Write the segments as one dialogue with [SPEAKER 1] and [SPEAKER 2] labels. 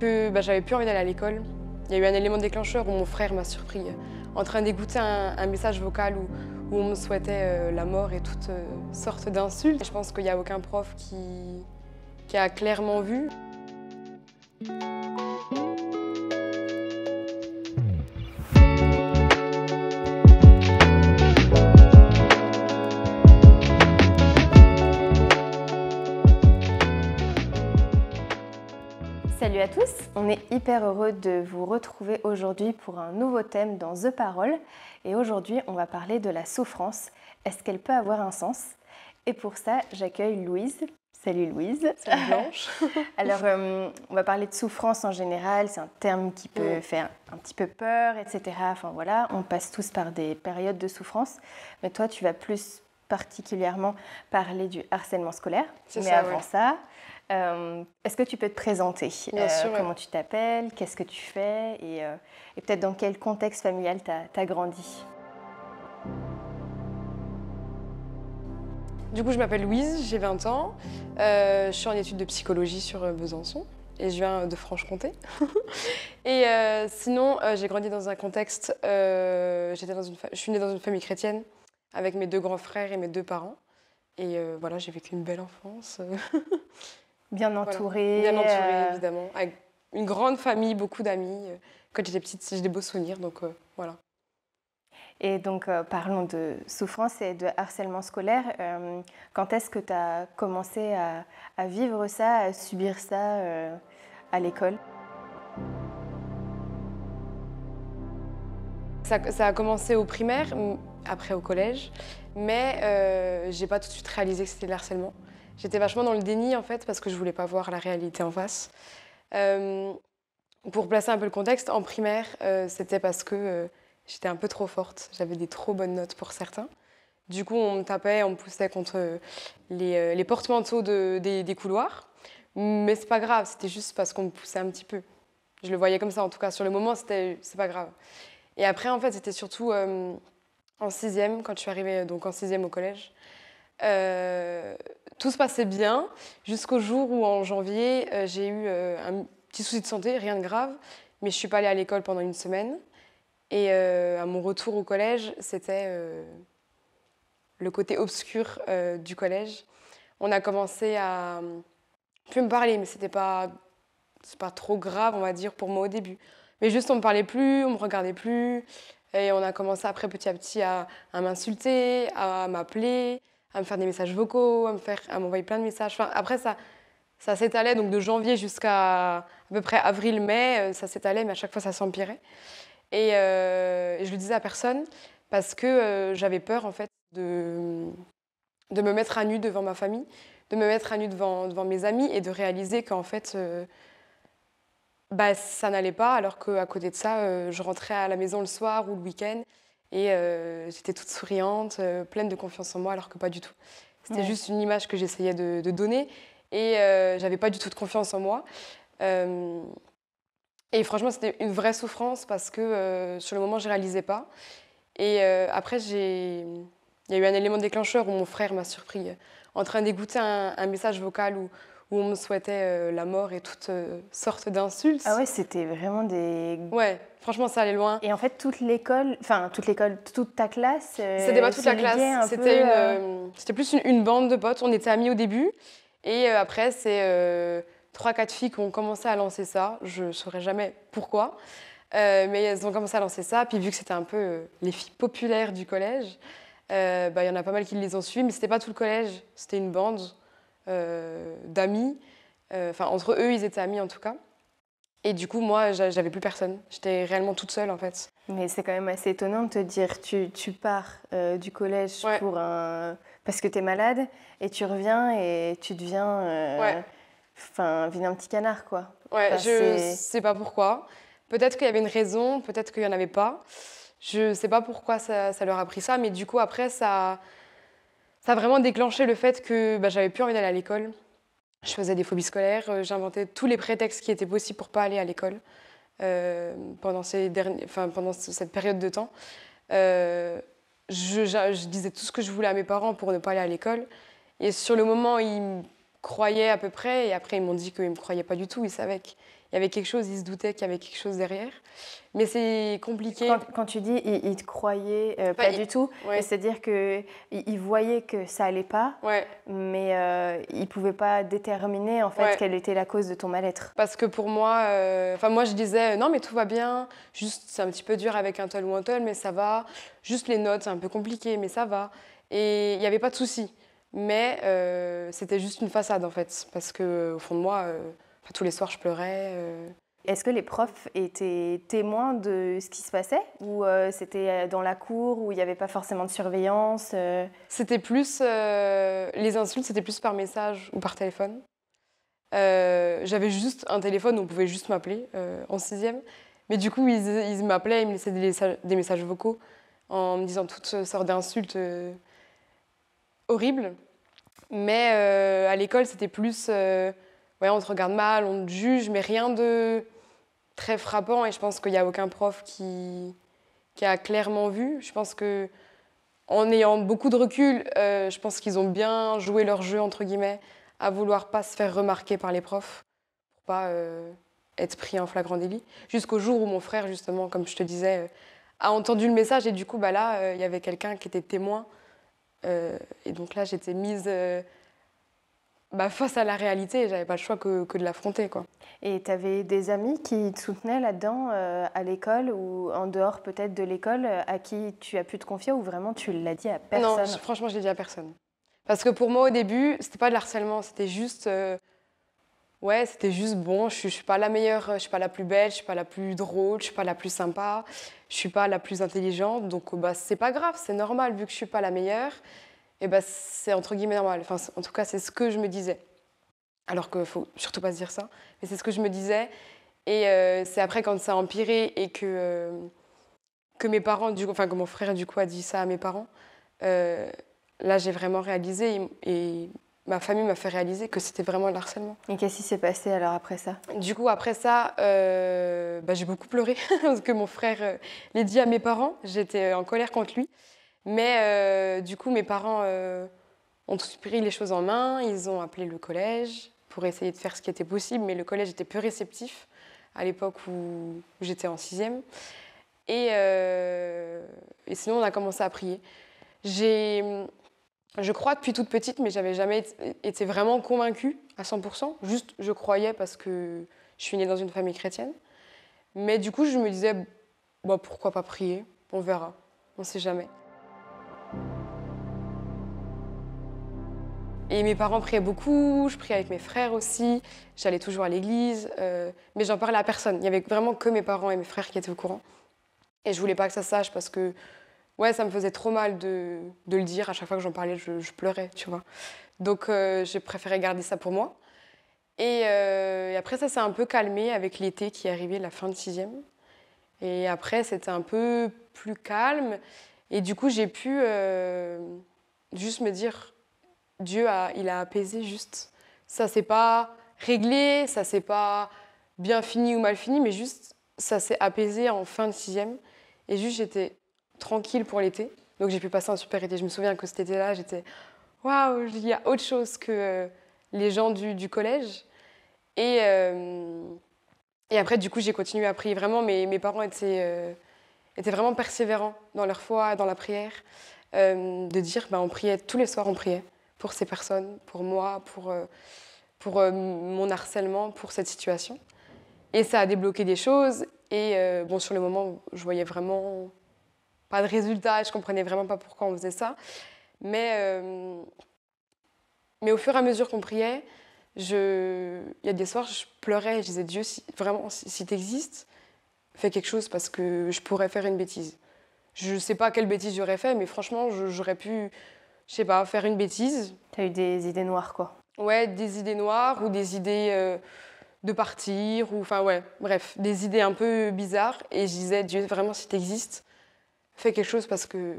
[SPEAKER 1] Que j'avais plus envie d'aller à l'école. Il y a eu un élément déclencheur où mon frère m'a surpris en train d'écouter un message vocal où on me souhaitait la mort et toutes sortes d'insultes. Je pense qu'il n'y a aucun prof qui a clairement vu.
[SPEAKER 2] Salut à tous, on est hyper heureux de vous retrouver aujourd'hui pour un nouveau thème dans The Parole. Et aujourd'hui, on va parler de la souffrance. Est-ce qu'elle peut avoir un sens? Et pour ça, j'accueille Louise. Salut Louise.
[SPEAKER 1] Salut Blanche.
[SPEAKER 2] Alors, on va parler de souffrance en général. C'est un terme qui peut faire un petit peu peur, etc. Enfin voilà, on passe tous par des périodes de souffrance. Mais toi, tu vas plus particulièrement parler du harcèlement scolaire. Mais avant ça, est-ce que tu peux te présenter?
[SPEAKER 1] Bien sûr,
[SPEAKER 2] comment tu t'appelles, qu'est-ce que tu fais et peut-être dans quel contexte familial tu as grandi?
[SPEAKER 1] Du coup, je m'appelle Louise, j'ai 20 ans. Je suis en études de psychologie sur Besançon et je viens de Franche-Comté. Et sinon, j'ai grandi dans un contexte... je suis née dans une famille chrétienne avec mes 2 grands frères et mes 2 parents. Et voilà, j'ai vécu une belle enfance.
[SPEAKER 2] Bien entourée.
[SPEAKER 1] Voilà. Bien entourée, évidemment. Avec une grande famille, beaucoup d'amis. Quand j'étais petite, j'ai des beaux souvenirs, donc voilà.
[SPEAKER 2] Et donc, parlons de souffrance et de harcèlement scolaire. Quand est-ce que tu as commencé à vivre ça, à subir ça à l'école?
[SPEAKER 1] Ça a commencé au primaire, après au collège, mais j'ai pas tout de suite réalisé que c'était le harcèlement. J'étais vachement dans le déni en fait, parce que je voulais pas voir la réalité en face. Pour placer un peu le contexte, en primaire, c'était parce que j'étais un peu trop forte. J'avais des trop bonnes notes pour certains. Du coup, on me tapait, on me poussait contre les porte-manteaux des couloirs. Mais c'est pas grave, c'était juste parce qu'on me poussait un petit peu. Je le voyais comme ça, en tout cas. Sur le moment, c'est pas grave. Et après, en fait, c'était surtout en 6e, quand je suis arrivée donc en 6e au collège. Tout se passait bien jusqu'au jour où, en janvier, j'ai eu un petit souci de santé, rien de grave, mais je suis pas allée à l'école pendant une semaine. Et à mon retour au collège, c'était le côté obscur du collège. On a commencé à plus me parler, mais c'est pas trop grave, on va dire, pour moi au début. Mais juste, on me parlait plus, on me regardait plus. Et on a commencé après, petit à petit, à m'insulter, à m'appeler, à me faire des messages vocaux, à m'envoyer plein de messages. Enfin, après, ça s'étalait, donc de janvier jusqu'à à peu près avril-mai, ça s'étalait, mais à chaque fois, ça s'empirait. Et je le disais à personne parce que j'avais peur, en fait, de me mettre à nu devant ma famille, de me mettre à nu devant mes amis et de réaliser qu'en fait... ça n'allait pas, alors qu'à côté de ça, je rentrais à la maison le soir ou le week-end et j'étais toute souriante, pleine de confiance en moi, alors que pas du tout. C'était juste une image que j'essayais de donner et j'avais pas du tout de confiance en moi. Et franchement, c'était une vraie souffrance parce que sur le moment, je réalisais pas. Et après, il y a eu un élément déclencheur où mon frère m'a surpris en train d'écouter un message vocal où on me souhaitait la mort et toutes sortes d'insultes.
[SPEAKER 2] Ah ouais, c'était vraiment des...
[SPEAKER 1] Ouais, franchement, ça allait loin.
[SPEAKER 2] Et en fait, toute toute ta classe...
[SPEAKER 1] C'était pas toute la classe, c'était plus une bande de potes. On était amis au début. Et après, c'est 3-4 filles qui ont commencé à lancer ça. Je ne saurais jamais pourquoi. Mais elles ont commencé à lancer ça. Puis vu que c'était un peu les filles populaires du collège, y en a pas mal qui les ont suivies. Mais c'était pas tout le collège, c'était une bande d'amis. Entre eux, ils étaient amis en tout cas. Et du coup, moi, j'avais plus personne. J'étais réellement toute seule, en fait.
[SPEAKER 2] Mais c'est quand même assez étonnant de te dire, tu pars du collège parce que tu es malade, et tu reviens et tu deviens vilain petit canard, quoi.
[SPEAKER 1] Ouais, je sais pas pourquoi. Peut-être qu'il y avait une raison, peut-être qu'il y en avait pas. Je sais pas pourquoi ça leur a pris ça, mais du coup, après, ça a vraiment déclenché le fait que j'avais plus envie d'aller à l'école. Je faisais des phobies scolaires, j'inventais tous les prétextes qui étaient possibles pour pas aller à l'école pendant cette période de temps. Je disais tout ce que je voulais à mes parents pour ne pas aller à l'école. Et sur le moment, ils me croyaient à peu près, et après ils m'ont dit qu'ils me croyaient pas du tout. Ils savaient il y avait quelque chose, ils se doutaient qu'il y avait quelque chose derrière. Mais c'est compliqué.
[SPEAKER 2] Quand tu dis ils te croyaient pas du tout,
[SPEAKER 1] ouais.
[SPEAKER 2] c'est-à-dire qu'ils voyaient que ça allait pas,
[SPEAKER 1] Ouais.
[SPEAKER 2] mais ils pouvaient pas déterminer en fait quelle était la cause de ton mal-être.
[SPEAKER 1] Parce que pour moi, moi je disais non mais tout va bien, juste c'est un petit peu dur avec un tel ou un tel, mais ça va. Juste les notes, c'est un peu compliqué, mais ça va. Et il n'y avait pas de souci. Mais c'était juste une façade en fait, parce que au fond de moi, tous les soirs je pleurais.
[SPEAKER 2] Est-ce que les profs étaient témoins de ce qui se passait ou c'était dans la cour où il n'y avait pas forcément de surveillance
[SPEAKER 1] C'était plus les insultes, c'était plus par message ou par téléphone. J'avais juste un téléphone où on pouvait juste m'appeler en 6e. Mais du coup, ils m'appelaient, ils me laissaient des messages vocaux en me disant toutes sortes d'insultes horribles. Mais à l'école, c'était plus on te regarde mal, on te juge, mais rien de très frappant. Et je pense qu'il n'y a aucun prof qui a clairement vu. Je pense que en ayant beaucoup de recul, je pense qu'ils ont bien joué leur jeu, entre guillemets, à vouloir pas se faire remarquer par les profs, pour pas être pris en flagrant délit. Jusqu'au jour où mon frère, justement, comme je te disais, a entendu le message et du coup, là, il y avait quelqu'un qui était témoin. Et donc là, j'étais mise face à la réalité et j'avais pas le choix que de l'affronter, quoi.
[SPEAKER 2] Et tu avais des amis qui te soutenaient là-dedans à l'école ou en dehors peut-être de l'école à qui tu as pu te confier ou vraiment tu l'as dit à personne?
[SPEAKER 1] Non, franchement, je l'ai dit à personne. Parce que pour moi, au début, c'était pas de l'harcèlement, c'était juste... c'était juste bon, je suis pas la meilleure, je suis pas la plus belle, je suis pas la plus drôle, je suis pas la plus sympa, je suis pas la plus intelligente, donc c'est pas grave, c'est normal, vu que je suis pas la meilleure, et c'est entre guillemets normal. Enfin, en tout cas, c'est ce que je me disais. Alors qu'il faut surtout pas se dire ça, mais c'est ce que je me disais. Et c'est après quand ça a empiré et que mes parents, que mon frère du coup a dit ça à mes parents, là j'ai vraiment réalisé et ma famille m'a fait réaliser que c'était vraiment le harcèlement.
[SPEAKER 2] Et qu'est-ce qui s'est passé alors après ça?
[SPEAKER 1] Du coup après ça, j'ai beaucoup pleuré parce que mon frère l'ait dit à mes parents. J'étais en colère contre lui. Mais du coup mes parents ont tout pris les choses en main. Ils ont appelé le collège pour essayer de faire ce qui était possible. Mais le collège était peu réceptif à l'époque où j'étais en 6e. Et sinon, on a commencé à prier. Je crois depuis toute petite, mais j'avais jamais été vraiment convaincue à 100%. Juste, je croyais parce que je suis née dans une famille chrétienne. Mais du coup, je me disais, pourquoi pas prier? On verra, on ne sait jamais. Et mes parents priaient beaucoup, je priais avec mes frères aussi, j'allais toujours à l'église, mais j'en parlais à personne. Il n'y avait vraiment que mes parents et mes frères qui étaient au courant. Et je voulais pas que ça se sache parce que ça me faisait trop mal de le dire. À chaque fois que j'en parlais, je pleurais, tu vois. Donc j'ai préféré garder ça pour moi. Et après, ça s'est un peu calmé avec l'été qui est arrivé, la fin de 6e. Et après, c'était un peu plus calme. Et du coup, j'ai pu juste me dire, Dieu, il a apaisé juste. Ça s'est pas réglé, ça s'est pas bien fini ou mal fini, mais juste, ça s'est apaisé en fin de 6e. Et juste, j'étais tranquille pour l'été. Donc, j'ai pu passer un super été. Je me souviens que cet été-là, j'étais « Waouh, il y a autre chose que les gens du collège. » Et après, du coup, j'ai continué à prier vraiment. Mes parents étaient vraiment persévérants dans leur foi, dans la prière. De dire, on priait, tous les soirs, on priait pour ces personnes, pour moi, pour mon harcèlement, pour cette situation. Et ça a débloqué des choses. Et sur le moment, je voyais vraiment pas de résultat, je comprenais vraiment pas pourquoi on faisait ça. Mais au fur et à mesure qu'on priait, il y a des soirs, je pleurais et je disais, Dieu, si tu existes, fais quelque chose parce que je pourrais faire une bêtise. Je sais pas quelle bêtise j'aurais fait, mais franchement, j'aurais pu, je sais pas, faire une bêtise.
[SPEAKER 2] T'as eu des idées noires, quoi.
[SPEAKER 1] Ouais, des idées noires ou des idées de partir, ou bref, des idées un peu bizarres. Et je disais, Dieu, vraiment, si tu existes, fais quelque chose parce que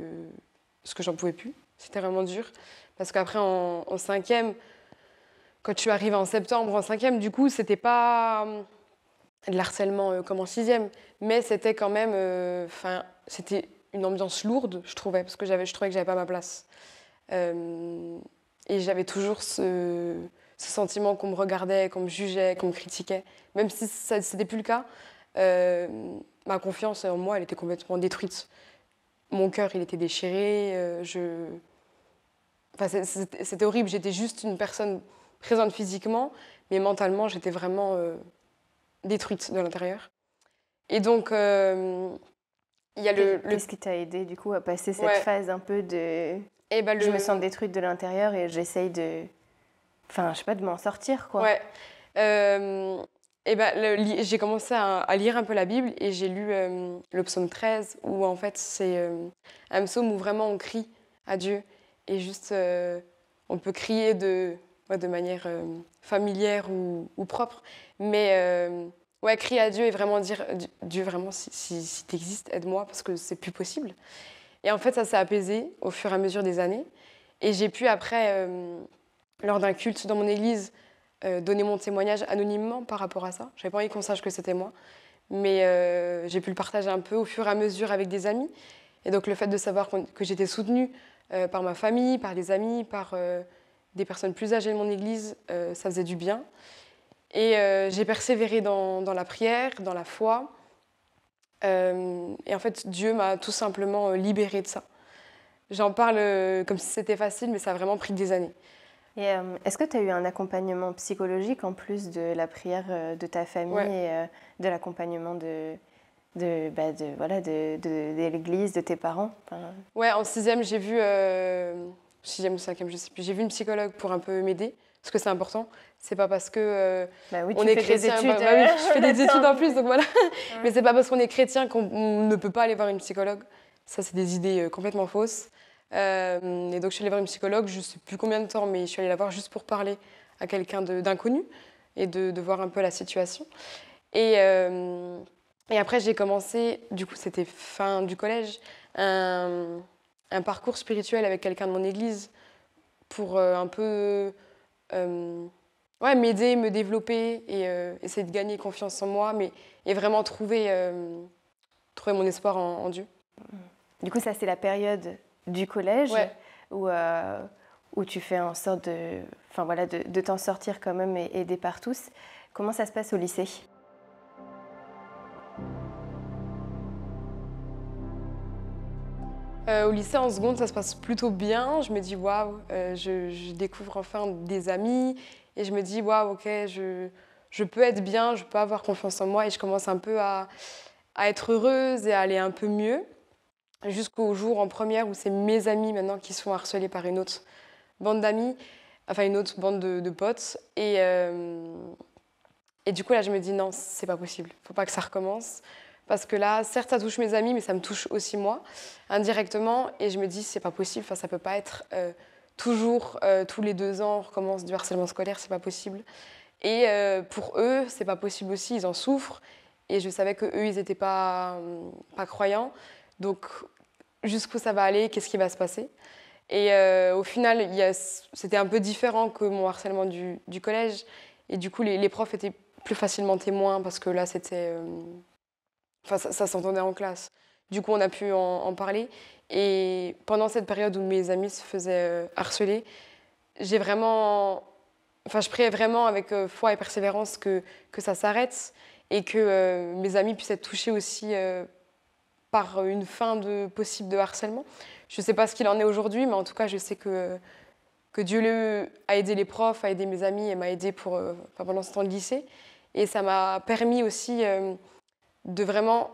[SPEAKER 1] j'en pouvais plus. C'était vraiment dur. Parce qu'après, en 5e, quand je suis arrivée en septembre, en 5e, du coup, c'était pas de l'harcèlement comme en 6e, mais c'était quand même... c'était une ambiance lourde, je trouvais, parce que je trouvais que j'avais pas ma place. Et j'avais toujours ce ce sentiment qu'on me regardait, qu'on me jugeait, qu'on me critiquait. Même si ce n'était plus le cas, ma confiance en moi, elle était complètement détruite. Mon cœur, il était déchiré. C'était horrible. J'étais juste une personne présente physiquement, mais mentalement, j'étais vraiment détruite de l'intérieur. Et donc, il y a
[SPEAKER 2] Qu'est-ce qui t'a aidé du coup à passer cette phase un peu de je me sens détruite de l'intérieur et j'essaye de de m'en sortir quoi.
[SPEAKER 1] Ouais. J'ai commencé à lire un peu la Bible et j'ai lu le psaume 13 où en fait c'est un psaume où vraiment on crie à Dieu et juste on peut crier de manière familière ou propre, mais crier à Dieu et vraiment dire Dieu vraiment si tu existes, aide-moi parce que c'est plus possible. Et en fait ça s'est apaisé au fur et à mesure des années et j'ai pu après lors d'un culte dans mon église donner mon témoignage anonymement par rapport à ça. J'avais pas envie qu'on sache que c'était moi, mais j'ai pu le partager un peu au fur et à mesure avec des amis. Et donc le fait de savoir que j'étais soutenue par ma famille, par des amis, par des personnes plus âgées de mon église, ça faisait du bien. Et j'ai persévéré dans la prière, dans la foi. Et en fait, Dieu m'a tout simplement libérée de ça. J'en parle comme si c'était facile, mais ça a vraiment pris des années.
[SPEAKER 2] Et est-ce que tu as eu un accompagnement psychologique en plus de la prière de ta famille et de l'accompagnement de l'église, de tes parents?
[SPEAKER 1] Ouais, en 6e, j'ai vu, 6e ou 5e, je sais plus, j'ai vu une psychologue pour un peu m'aider, parce que c'est important. C'est pas parce que on est chrétien, je fais des études en plus, donc voilà. Mais c'est pas parce qu'on est chrétien qu'on ne peut pas aller voir une psychologue. Ça, c'est des idées complètement fausses. Et donc je suis allée voir une psychologue, je ne sais plus combien de temps, mais je suis allée la voir juste pour parler à quelqu'un d'inconnu et de voir un peu la situation. Et après j'ai commencé, du coup c'était fin du collège, un parcours spirituel avec quelqu'un de mon église pour un peu m'aider, me développer et essayer de gagner confiance en moi, et vraiment trouver mon espoir en Dieu.
[SPEAKER 2] Du coup ça c'est la période du collège où tu fais en sorte de t'en sortir quand même et aider par tous. Comment ça se passe au lycée?
[SPEAKER 1] Au lycée, en seconde, ça se passe plutôt bien. Je me dis, waouh, je découvre enfin des amis. Et je me dis, waouh, ok, je peux être bien, je peux avoir confiance en moi. Et je commence un peu à être heureuse et à aller un peu mieux. Jusqu'au jour en première où c'est mes amis maintenant qui sont harcelés par une autre bande d'amis, enfin une autre bande de potes. Et du coup, là, je me dis, non, c'est pas possible. Faut pas que ça recommence. Parce que là, certes, ça touche mes amis, mais ça me touche aussi moi, indirectement. Et je me dis, c'est pas possible. Enfin, ça peut pas être toujours, tous les 2 ans, on recommence du harcèlement scolaire, c'est pas possible. Et pour eux, c'est pas possible aussi, ils en souffrent. Et je savais qu'eux, ils étaient pas croyants. Donc, jusqu'où ça va aller, qu'est-ce qui va se passer? Et au final, c'était un peu différent que mon harcèlement du collège. Et du coup, les profs étaient plus facilement témoins parce que là, c'était... ça s'entendait en classe. Du coup, on a pu en parler. Et pendant cette période où mes amis se faisaient harceler, je priais vraiment avec foi et persévérance que ça s'arrête et que mes amis puissent être touchés aussi par une fin possible de harcèlement. Je ne sais pas ce qu'il en est aujourd'hui, mais en tout cas, je sais que Dieu a aidé les profs, a aidé mes amis et m'a aidé pendant ce temps de lycée. Et ça m'a permis aussi de vraiment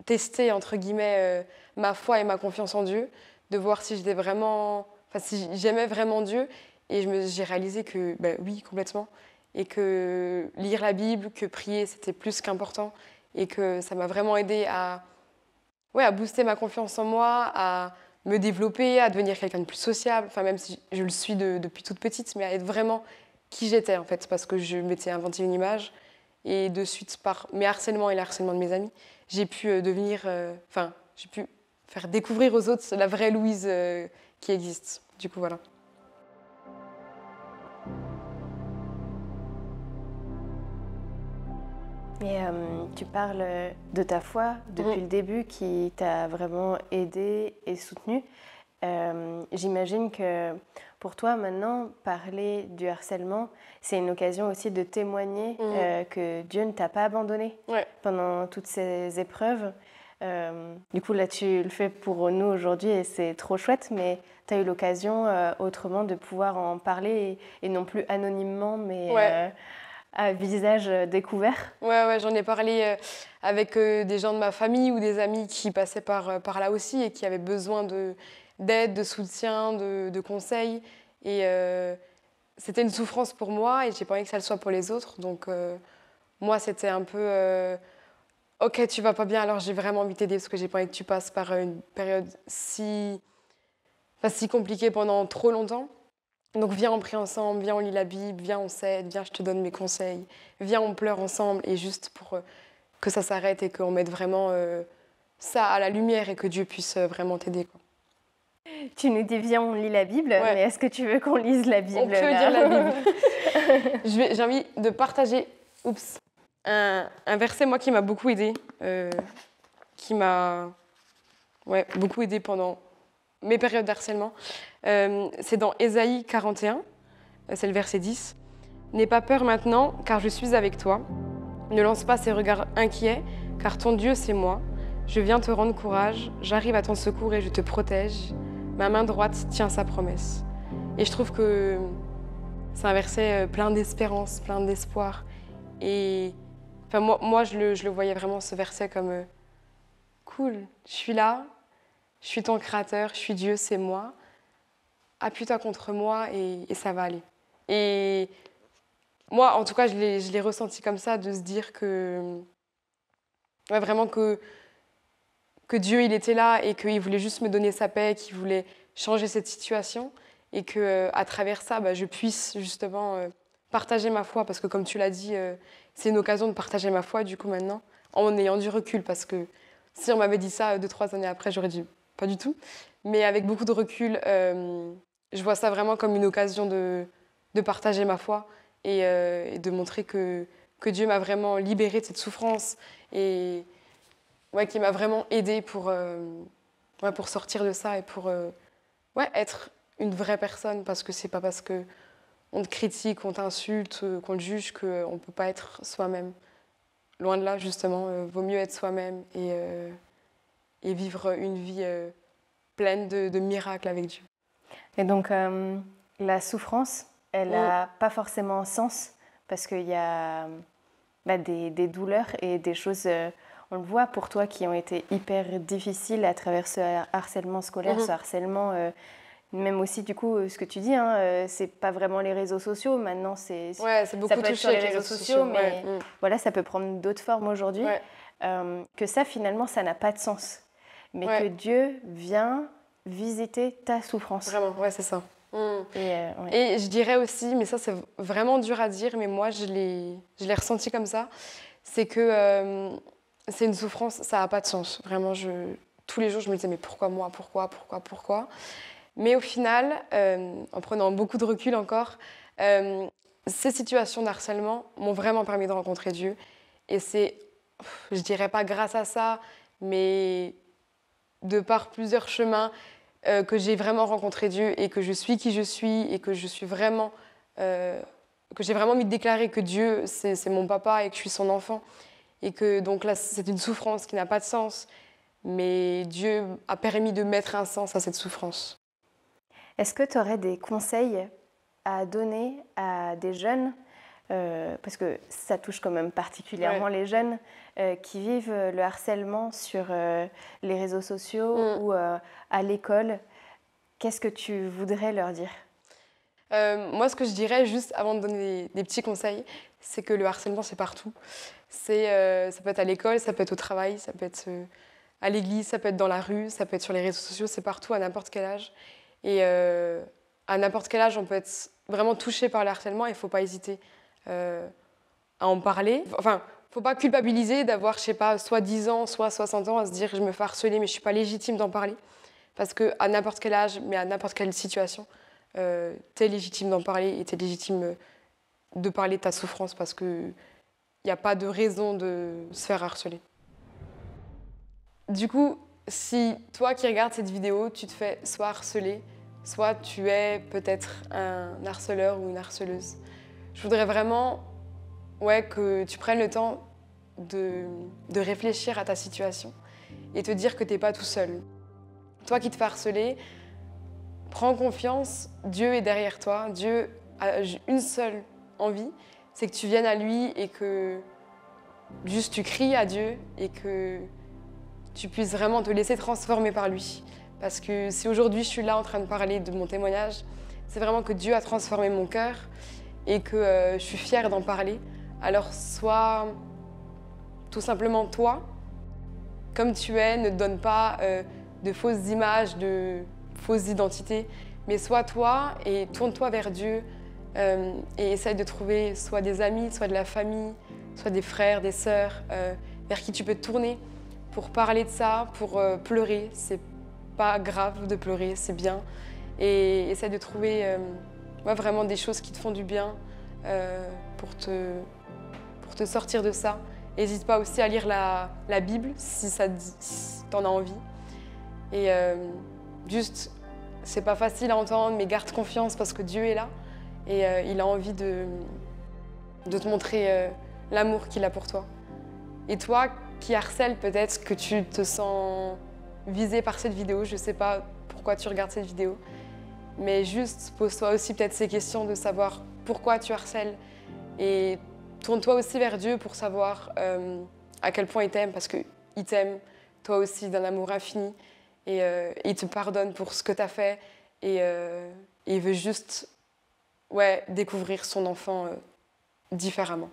[SPEAKER 1] tester, entre guillemets, ma foi et ma confiance en Dieu, de voir si j'aimais vraiment Dieu. Et j'ai réalisé que oui, complètement. Et que lire la Bible, que prier, c'était plus qu'important. Et que ça m'a vraiment aidé à booster ma confiance en moi, à me développer, à devenir quelqu'un de plus sociable, même si je le suis depuis toute petite, mais à être vraiment qui j'étais en fait, parce que je m'étais inventé une image. Et de suite, par mes harcèlements et le harcèlement de mes amis, j'ai pu j'ai pu faire découvrir aux autres la vraie Louise qui existe. Du coup, voilà.
[SPEAKER 2] Et tu parles de ta foi depuis le début qui t'a vraiment aidé et soutenu. J'imagine que pour toi maintenant, parler du harcèlement, c'est une occasion aussi de témoigner que Dieu ne t'a pas abandonné pendant toutes ces épreuves. Du coup, là, tu le fais pour nous aujourd'hui et c'est trop chouette, mais tu as eu l'occasion autrement de pouvoir en parler et non plus anonymement, mais à visage découvert.
[SPEAKER 1] Ouais, j'en ai parlé avec des gens de ma famille ou des amis qui passaient par là aussi et qui avaient besoin d'aide, de soutien, de conseils. Et c'était une souffrance pour moi et j'ai pas envie que ça le soit pour les autres. Donc moi, c'était un peu ok, tu vas pas bien, alors j'ai vraiment envie de t'aider parce que j'ai pas envie que tu passes par une période si compliquée pendant trop longtemps. Donc viens, on prie ensemble, viens, on lit la Bible, viens, on s'aide, viens, je te donne mes conseils, viens, on pleure ensemble, et juste pour que ça s'arrête et qu'on mette vraiment ça à la lumière et que Dieu puisse vraiment t'aider, quoi.
[SPEAKER 2] Tu nous dis viens, on lit la Bible, mais est-ce que tu veux qu'on lise la Bible?
[SPEAKER 1] On peut lire la Bible. J'ai envie de partager un verset, moi, qui m'a beaucoup aidée, qui m'a beaucoup aidée pendant mes périodes d'harcèlement. C'est dans Ésaïe 41, c'est le verset 10. « N'aie pas peur maintenant, car je suis avec toi. Ne lance pas ces regards inquiets, car ton Dieu, c'est moi. Je viens te rendre courage, j'arrive à ton secours et je te protège. Ma main droite tient sa promesse. » Et je trouve que c'est un verset plein d'espérance, plein d'espoir. Et enfin, moi je le voyais vraiment, ce verset, comme cool, je suis là, je suis ton créateur, je suis Dieu, c'est moi. Appuie-toi contre moi et ça va aller. Et moi, en tout cas, je l'ai ressenti comme ça, de se dire que vraiment que Dieu, il était là et qu'il voulait juste me donner sa paix, qu'il voulait changer cette situation et qu'à travers ça, je puisse justement partager ma foi, parce que comme tu l'as dit, c'est une occasion de partager ma foi du coup maintenant, en ayant du recul, parce que si on m'avait dit ça 2-3 années après, j'aurais dit pas du tout. Mais avec beaucoup de recul, je vois ça vraiment comme une occasion de partager ma foi et de montrer que Dieu m'a vraiment libérée de cette souffrance et qui m'a vraiment aidée pour sortir de ça et pour être une vraie personne, parce que c'est pas parce qu'on te critique, qu'on t'insulte, qu'on te juge qu'on ne peut pas être soi-même. Loin de là, justement, vaut mieux être soi-même et vivre une vie pleine de miracles avec Dieu.
[SPEAKER 2] Et donc, la souffrance, elle n'a pas forcément un sens, parce qu'il y a des douleurs et des choses, on le voit pour toi, qui ont été hyper difficiles à travers ce harcèlement scolaire, ce harcèlement, même aussi, du coup, ce que tu dis, c'est pas vraiment les réseaux sociaux, maintenant, c'est
[SPEAKER 1] beaucoup
[SPEAKER 2] ça peut être
[SPEAKER 1] touché
[SPEAKER 2] sur les réseaux sociaux, mais voilà, ça peut prendre d'autres formes aujourd'hui, que ça, finalement, ça n'a pas de sens. Mais que Dieu vient visiter ta souffrance.
[SPEAKER 1] Vraiment, c'est ça. Et je dirais aussi, mais ça c'est vraiment dur à dire, mais moi je l'ai ressenti comme ça, c'est que c'est une souffrance, ça n'a pas de sens. Vraiment, tous les jours je me disais mais pourquoi moi, pourquoi. Mais au final, en prenant beaucoup de recul encore, ces situations d'harcèlement m'ont vraiment permis de rencontrer Dieu. Et c'est, je dirais pas grâce à ça, mais de par plusieurs chemins, que j'ai vraiment rencontré Dieu et que je suis qui je suis et que je suis vraiment, que j'ai vraiment envie de déclarer que Dieu, c'est mon papa et que je suis son enfant. Et que donc là, c'est une souffrance qui n'a pas de sens, mais Dieu a permis de mettre un sens à cette souffrance.
[SPEAKER 2] Est-ce que tu aurais des conseils à donner à des jeunes, parce que ça touche quand même particulièrement les jeunes, qui vivent le harcèlement sur les réseaux sociaux ou à l'école? Qu'est-ce que tu voudrais leur dire?
[SPEAKER 1] Moi, ce que je dirais, juste avant de donner des petits conseils, c'est que le harcèlement, c'est partout. Ça peut être à l'école, ça peut être au travail, ça peut être à l'église, ça peut être dans la rue, ça peut être sur les réseaux sociaux, c'est partout, à n'importe quel âge. Et à n'importe quel âge, on peut être vraiment touché par le harcèlement et il ne faut pas hésiter à en parler. Enfin, il ne faut pas culpabiliser d'avoir, je sais pas, soit 10 ans, soit 60 ans, à se dire je me fais harceler, mais je ne suis pas légitime d'en parler. Parce qu'à n'importe quel âge, mais à n'importe quelle situation, tu es légitime d'en parler et tu es légitime de parler de ta souffrance, parce qu'il n'y a pas de raison de se faire harceler. Du coup, si toi qui regardes cette vidéo, tu te fais soit harceler, soit tu es peut-être un harceleur ou une harceleuse. Je voudrais vraiment que tu prennes le temps de réfléchir à ta situation et te dire que tu n'es pas tout seul. Toi qui te fais harceler, prends confiance, Dieu est derrière toi. Dieu a une seule envie, c'est que tu viennes à lui et que juste tu cries à Dieu et que tu puisses vraiment te laisser transformer par lui. Parce que si aujourd'hui je suis là en train de parler de mon témoignage, c'est vraiment que Dieu a transformé mon cœur et que je suis fière d'en parler. Alors sois tout simplement toi, comme tu es, ne te donne pas de fausses images, de fausses identités, mais sois toi et tourne-toi vers Dieu et essaye de trouver soit des amis, soit de la famille, soit des frères, des sœurs, vers qui tu peux te tourner pour parler de ça, pour pleurer. C'est pas grave de pleurer, c'est bien. Et essaye de trouver vraiment des choses qui te font du bien pour te sortir de ça. N'hésite pas aussi à lire la Bible si t'en as envie. Et juste, c'est pas facile à entendre, mais garde confiance parce que Dieu est là et il a envie de te montrer l'amour qu'il a pour toi. Et toi qui harcèles, peut-être que tu te sens visé par cette vidéo, je sais pas pourquoi tu regardes cette vidéo, mais juste pose-toi aussi peut-être ces questions de savoir pourquoi tu harcèles et tourne-toi aussi vers Dieu pour savoir à quel point il t'aime, parce qu'il t'aime toi aussi d'un amour infini et il te pardonne pour ce que tu as fait et il veut juste découvrir son enfant différemment.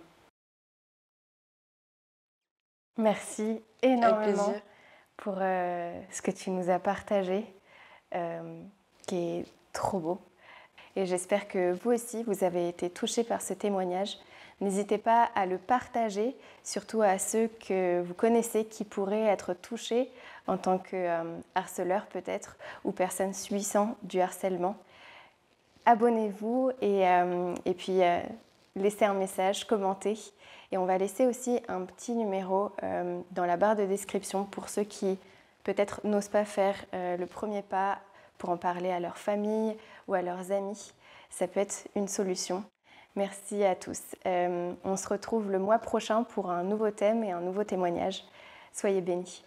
[SPEAKER 2] Merci énormément
[SPEAKER 1] Avec plaisir.
[SPEAKER 2] pour ce que tu nous as partagé, qui est trop beau. Et j'espère que vous aussi, vous avez été touchés par ce témoignage. N'hésitez pas à le partager, surtout à ceux que vous connaissez qui pourraient être touchés en tant que harceleurs peut-être, ou personnes subissant du harcèlement. Abonnez-vous et puis laissez un message, commentez. Et on va laisser aussi un petit numéro dans la barre de description pour ceux qui peut-être n'osent pas faire le premier pas pour en parler à leur famille ou à leurs amis. Ça peut être une solution. Merci à tous. On se retrouve le mois prochain pour un nouveau thème et un nouveau témoignage. Soyez bénis.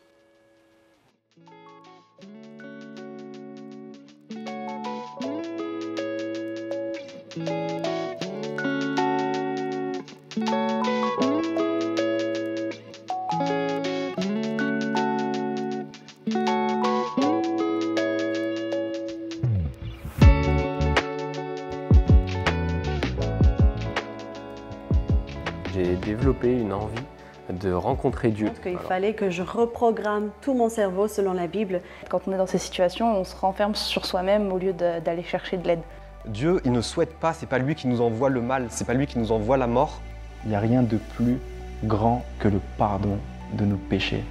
[SPEAKER 3] J'ai développé une envie de rencontrer Dieu.
[SPEAKER 4] Il fallait que je reprogramme tout mon cerveau selon la Bible.
[SPEAKER 5] Quand on est dans ces situations, on se renferme sur soi-même au lieu d'aller chercher de l'aide.
[SPEAKER 6] Dieu, il ne souhaite pas, c'est pas lui qui nous envoie le mal, c'est pas lui qui nous envoie la mort.
[SPEAKER 7] Il n'y a rien de plus grand que le pardon de nos péchés.